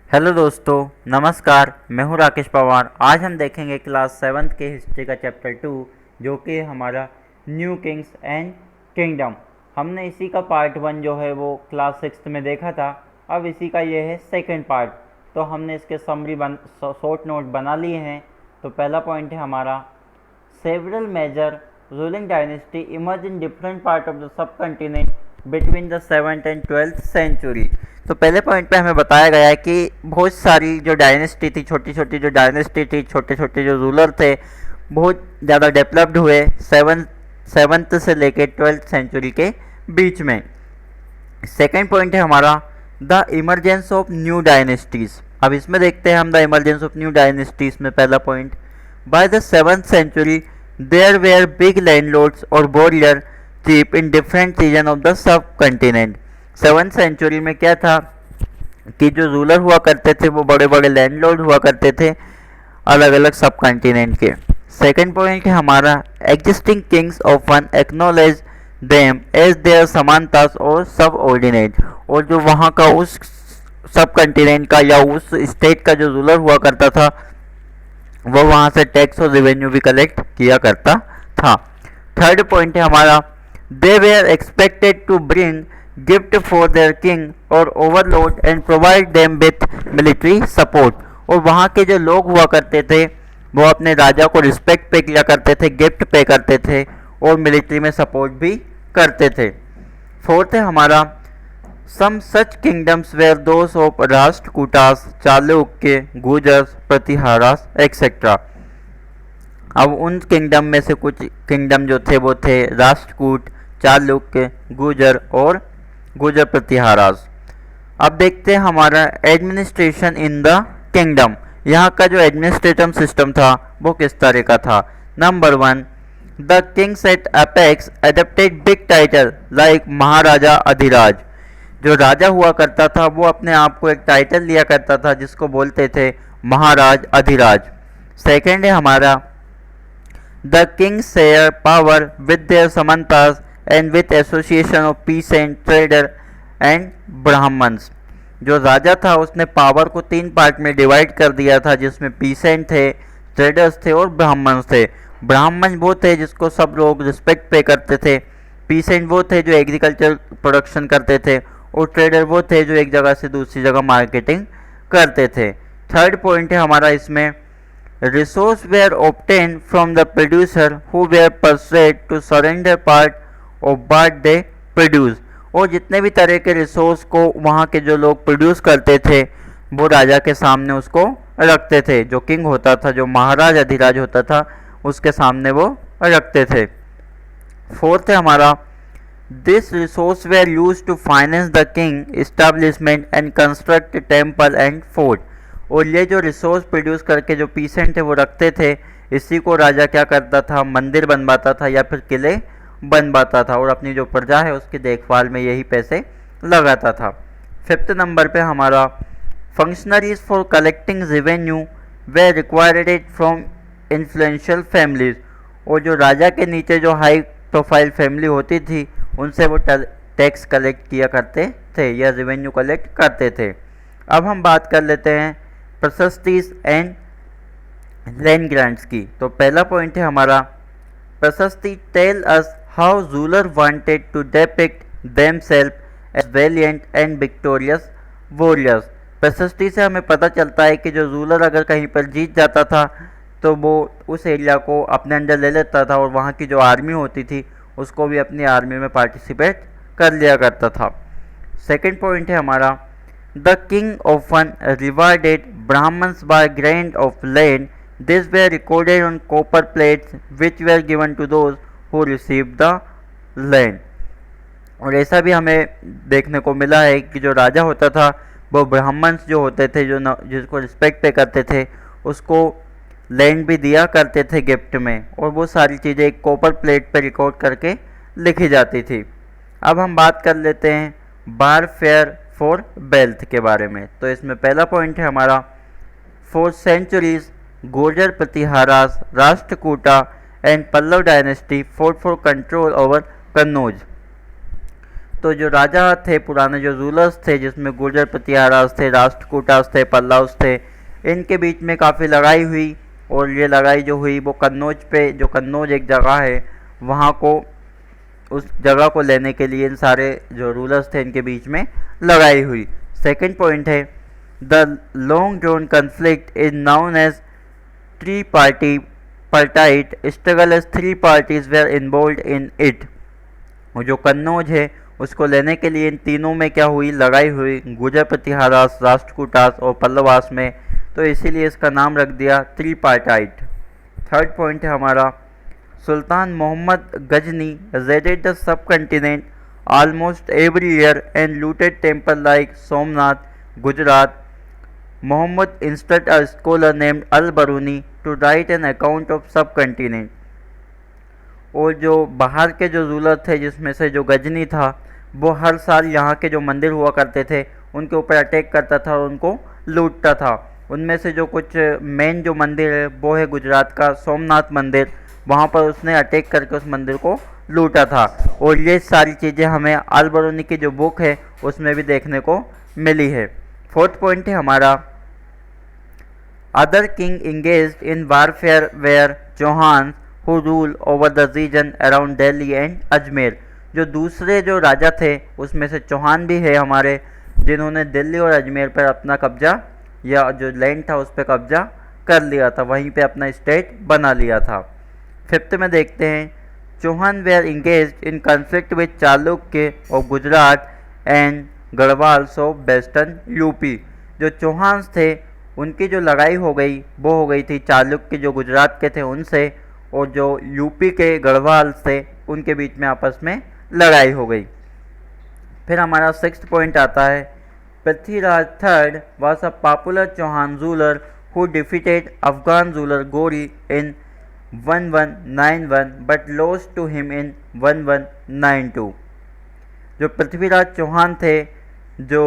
Hello दोस्तों, नमस्कार। मैं हूं राकेश पवार। आज हम देखेंगे क्लास 7th के हिस्ट्री का चैप्टर 2, जो कि हमारा न्यू किंग्स एंड किंगडम। हमने इसी का पार्ट 1 जो है वो क्लास 6th में देखा था। अब इसी का ये है सेकंड पार्ट। तो हमने इसके समरी शॉर्ट नोट बना लिए हैं। तो पहला पॉइंट है हमारा, several major ruling dynasty emerge in different part of the subcontinent between the 7th and 12th century. तो पहले पॉइंट पे हमें बताया गया है कि बहुत सारी जो डायनेस्टी थी, छोटी छोटी जो डायनेस्टी थी, छोटे छोटे जो रूलर थे, बहुत ज़्यादा डेवलप्ड हुए सेवन्थ से लेके 12th सेंचुरी के बीच में। सेकेंड पॉइंट है हमारा, the emergence of new dynasties. अब इसमें देखते हैं हम the emergence of new dynasties में पहला point, by the 7th century there were big landlords or warrior chiefs in different region of the subcontinent. 7th century में क्या था कि जो रूलर हुआ करते थे वो बड़े बड़े लैंडलॉर्ड हुआ करते थे अलग अलग सब कॉन्टिनेंट के। सेकंड पॉइंट है हमारा, existing kings often acknowledge them as their samantas or सब ऑर्डिनेट। और जो वहाँ का उस सब कॉन्टिनेंट का या उस स्टेट का जो रूलर हुआ करता था वो वहाँ से टैक्स और रेवेन्यू भी कलेक्ट किया करता था। थर्ड पॉइंट है हमारा, they were expected to bring gift for their king or overlord and provide them with military support. और वहाँ के जो लोग हुआ करते थे वो अपने राजा को रिस्पेक्ट पे किया करते थे, गिफ्ट पे करते थे और मिलिट्री में सपोर्ट भी करते थे। फोर्थ है हमारा, some such kingdoms were those of Rashtrakutas, Chalukya, Gurjaras, Pratiharas etcetera. अब उन किंगडम में से कुछ किंगडम जो थे वो थे राष्ट्रकूट, चालुक्य, गुर्जर और गुर्जर प्रतिहारास। अब देखते हैं हमारा एडमिनिस्ट्रेशन इन द किंगडम। यहाँ का जो एडमिनिस्ट्रेटिव सिस्टम था वो किस तरह का था। Number 1, the kings at apex adopted big title like maharaja adhiraj. जो राजा हुआ करता था वो अपने आप को एक टाइटल लिया करता था जिसको बोलते थे महाराज अधिराज। सेकेंड है हमारा, the kings share power with their samantas and with association of peasant trader and Brahmins. जो राजा था उसने पावर को 3 पार्ट में डिवाइड कर दिया था, जिसमें पीसेंट थे, ट्रेडर्स थे और ब्राह्मण्स थे। ब्राह्मण वो थे जिसको सब लोग रिस्पेक्ट पे करते थे, पीसेंट वो थे जो एग्रीकल्चर प्रोडक्शन करते थे और ट्रेडर वो थे जो एक जगह से दूसरी जगह मार्केटिंग करते थे। थर्ड पॉइंट है हमारा इसमें, resource were obtain from the producer who were persuaded to surrender part of what they produce. और जितने भी तरह के रिसोर्स को वहाँ के जो लोग प्रोड्यूस करते थे वो राजा के सामने उसको रखते थे। जो किंग होता था, जो महाराज अधिराज होता था, उसके सामने वो रखते थे। फोर्थ है हमारा, this resource were use to finance the king establishment and construct temple and fort. और ये जो रिसोर्स प्रोड्यूस करके जो पीसेंट थे वो रखते थे, इसी को राजा क्या करता था, मंदिर बनवाता था या फिर किले बनवाता था और अपनी जो प्रजा है उसकी देखभाल में यही पैसे लगाता था। फिफ्थ नंबर पे हमारा, functionaries for collecting revenue way required from influential families. और जो राजा के नीचे जो हाई प्रोफाइल फैमिली होती थी उनसे वो टैक्स कलेक्ट किया करते थे या रेवेन्यू कलेक्ट करते थे। अब हम बात कर लेते हैं प्रशस्तीज एंड लैंड ग्रांट्स की। तो पहला पॉइंट है हमारा, prashasti tell us how ruler wanted to depict themself as valiant and victorious warriors. प्रशस्ति से हमें पता चलता है कि जो रूलर अगर कहीं पर जीत जाता था तो वो उस एरिया को अपने अंदर ले लेता था और वहाँ की जो आर्मी होती थी उसको भी अपनी आर्मी में पार्टिसिपेट कर लिया करता था। सेकेंड पॉइंट है हमारा, the king often rewarded Brahmins by grant of land. This were recorded on copper plates which were given to those who receive the land. और ऐसा भी हमें देखने को मिला है कि जो राजा होता था वो ब्राह्मण्स जो होते थे, जो जिसको रिस्पेक्ट पे करते थे, उसको लैंड भी दिया करते थे गिफ्ट में। और वो सारी चीज़ें एक कॉपर प्लेट पे रिकॉर्ड करके लिखी जाती थी। अब हम बात कर लेते हैं बार फेयर फॉर वेल्थ के बारे में। तो इसमें पहला पॉइंट है हमारा, for centuries Gurjara Pratiharas, Rashtrakuta and Pallava dynasty for control over Kannauj. तो जो राजा थे, पुराने जो रूलर्स थे, जिसमें गुर्जर प्रतिहारास थे, राष्ट्रकूटास थे, पल्लव्स थे, इनके बीच में काफ़ी लड़ाई हुई। और ये लड़ाई जो हुई वो कन्नौज पे, जो कन्नौज एक जगह है, वहाँ को, उस जगह को लेने के लिए इन सारे जो रूलर्स थे इनके बीच में लड़ाई हुई। सेकंड पॉइंट है the long drawn conflict is known as three party partite struggle as three parties were involve in it. और जो कन्नौज है उसको लेने के लिए इन तीनों में क्या हुई, लड़ाई हुई, गुर्जर प्रतिहारास, राष्ट्रकूटास और पल्लवास में। तो इसीलिए इसका नाम रख दिया त्रिपार्टाइट। थर्ड पॉइंट है हमारा Sultan Mohammad Ghazni raided the subcontinent almost every year and looted temple like Somnath, Gujarat. Muhammad instructed a scholar named Al-Baruni to write an account of subcontinent. और जो बाहर के जो रूलर थे, जिसमें से जो गजनी था, वो हर साल यहाँ के जो मंदिर हुआ करते थे उनके ऊपर अटैक करता था और उनको लूटता था। उनमें से जो कुछ मेन जो मंदिर है वो है गुजरात का सोमनाथ मंदिर, वहाँ पर उसने अटैक करके उस मंदिर को लूटा था। और ये सारी चीज़ें हमें अल-बरूनी की जो बुक है उसमें भी देखने को मिली है। फोर्थ पॉइंट है हमारा other king engaged in warfare were Chauhan who rule over the region around Delhi and Ajmer. जो दूसरे जो राजा थे उसमें से चौहान भी है हमारे, जिन्होंने दिल्ली और अजमेर पर अपना कब्जा, या जो लैंड था उस पर कब्जा कर लिया था, वहीं पे अपना स्टेट बना लिया था। फिफ्थ में देखते हैं Chauhan were engaged in conflict with Chalukya of Gujarat and Gahadavals of western UP. जो चौहान थे उनकी जो लड़ाई हो गई वो हो गई थी चालुक्य जो गुजरात के थे उनसे, और जो यूपी के गढ़वाल थे उनके बीच में आपस में लड़ाई हो गई। फिर हमारा सिक्स्थ पॉइंट आता है Prithviraj third was a popular Chauhan ruler who defeated Afghan ruler Ghori in 1191 but lost to him in 1192। जो पृथ्वीराज चौहान थे, जो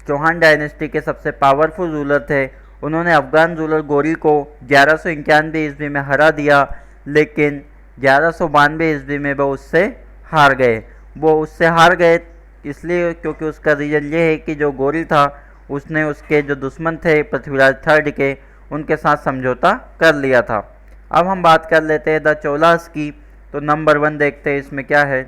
चौहान डायनेस्टी के सबसे पावरफुल रूलर थे, उन्होंने अफगान रूलर गोरी को 1191 ईस्वी में हरा दिया, लेकिन 1192 ईस्वी में वो उससे हार गए। वो उससे हार गए इसलिए क्योंकि उसका रीज़न ये है कि जो गोरी था उसने उसके जो दुश्मन थे पृथ्वीराज थर्ड के, उनके साथ समझौता कर लिया था। अब हम बात कर लेते हैं द चोलास की। तो नंबर 1 देखते हैं इसमें क्या है।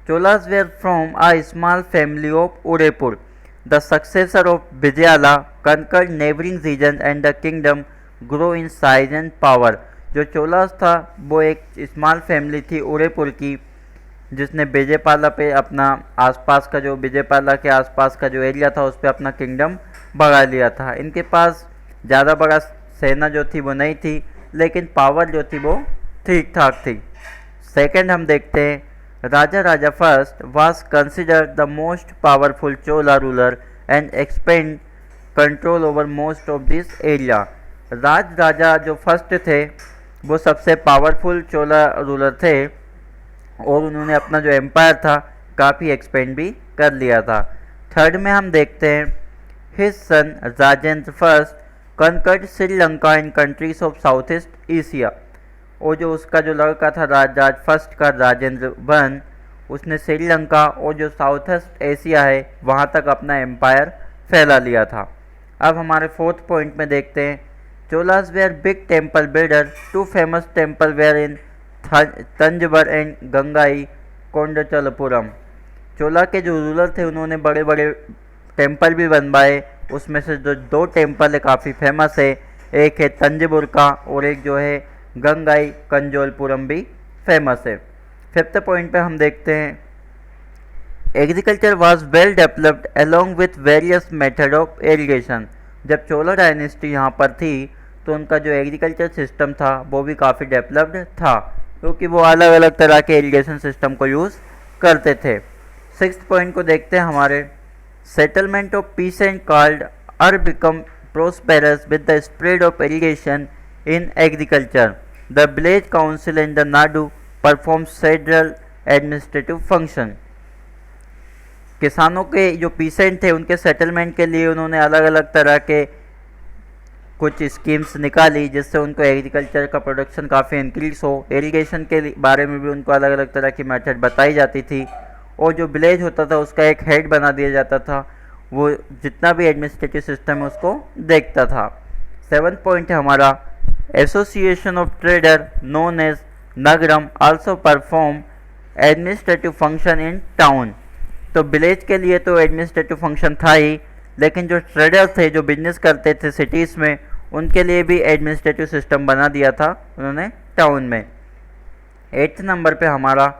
Cholas were from a small family of Udaipur, the successor of Vijayalaya conquered neighboring region and the kingdom grow in size and power। जो चोलास था वो एक स्मॉल फैमिली थी उदयपुर की, जिसने विजयपाला पे अपना आसपास का जो विजयपाला के आसपास का जो एरिया था उस पर अपना किंगडम बढ़ा लिया था। इनके पास ज़्यादा बड़ा सेना जो थी वो नहीं थी, लेकिन पावर जो थी वो ठीक ठाक थी। सेकंड हम देखते हैं Rajaraja first was considered the most powerful Chola ruler and expand control over most of this area. Rajaraja जो फर्स्ट थे वो सबसे पावरफुल चोला रूलर थे और उन्होंने अपना जो एम्पायर था काफ़ी एक्सपेंड भी कर लिया था। थर्ड में हम देखते हैं his son Rajendra first conquered Sri Lanka in countries of south east Asia. और जो उसका जो लड़का था राज फर्स्ट का राजेंद्र वन, उसने श्रीलंका और जो साउथ ईस्ट एशिया है वहाँ तक अपना एम्पायर फैला लिया था। अब हमारे फोर्थ पॉइंट में देखते हैं Cholas were big temple builder, two famous temple were in Thanjavur and Gangaikondacholapuram. Chola के जो रूलर थे उन्होंने बड़े बड़े टेम्पल भी बनवाए, उसमें से जो 2 टेम्पल है काफ़ी फेमस है, एक है तंजबुर का और एक जो है गंगाई कंजोलपुरम भी फेमस है। फिफ्थ पॉइंट पे हम देखते हैं agriculture was well developed along with various method of irrigation. जब चोला डायनेस्टी यहाँ पर थी तो उनका जो एग्रीकल्चर सिस्टम था वो भी काफ़ी डेवलप्ड था, क्योंकि वो अलग अलग तरह के इरिगेशन सिस्टम को यूज़ करते थे। सिक्स्थ पॉइंट को देखते हैं हमारे settlement of peasant called are become prosperous with the spread of irrigation in agriculture. The village council in the Nadu performs several administrative function। किसानों के जो पीसेंट थे उनके सेटलमेंट के लिए उन्होंने अलग अलग तरह के कुछ स्कीम्स निकाली जिससे उनको एग्रीकल्चर का प्रोडक्शन काफ़ी इंक्रीज हो। इरिगेशन के बारे में भी उनको अलग अलग तरह की मेथड बताई जाती थी और जो विलेज होता था उसका एक हेड बना दिया जाता था, वो जितना भी एडमिनिस्ट्रेटिव सिस्टम है उसको देखता था। 7th पॉइंट है हमारा, association of trader known as Nagaram also perform administrative function in town. तो विलेज के लिए तो एडमिनिस्ट्रेटिव फंक्शन था ही, लेकिन जो ट्रेडर थे जो बिजनेस करते थे सिटीज़ में, उनके लिए भी एडमिनिस्ट्रेटिव सिस्टम बना दिया था उन्होंने टाउन में। 8th नंबर पे हमारा,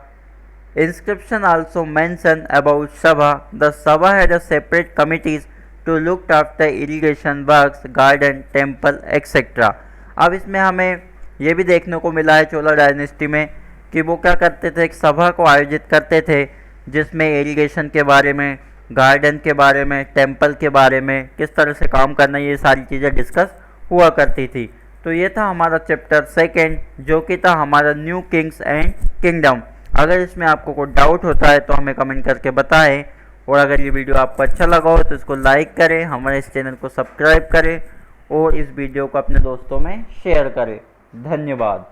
inscription also mention about sabha, the sabha had a separate committees to look after irrigation works, garden, temple etcetera. अब इसमें हमें ये भी देखने को मिला है चोला डायनेस्टी में कि वो क्या करते थे, एक सभा को आयोजित करते थे जिसमें इरिगेशन के बारे में, गार्डन के बारे में, टेम्पल के बारे में, किस तरह से काम करना, ये सारी चीज़ें डिस्कस हुआ करती थी। तो ये था हमारा चैप्टर 2 जो कि था हमारा न्यू किंग्स एंड किंगडम। अगर इसमें आपको कोई डाउट होता है तो हमें कमेंट करके बताएं, और अगर ये वीडियो आपको अच्छा लगा हो तो इसको लाइक करें, हमारे इस चैनल को सब्सक्राइब करें और इस वीडियो को अपने दोस्तों में शेयर करें। धन्यवाद।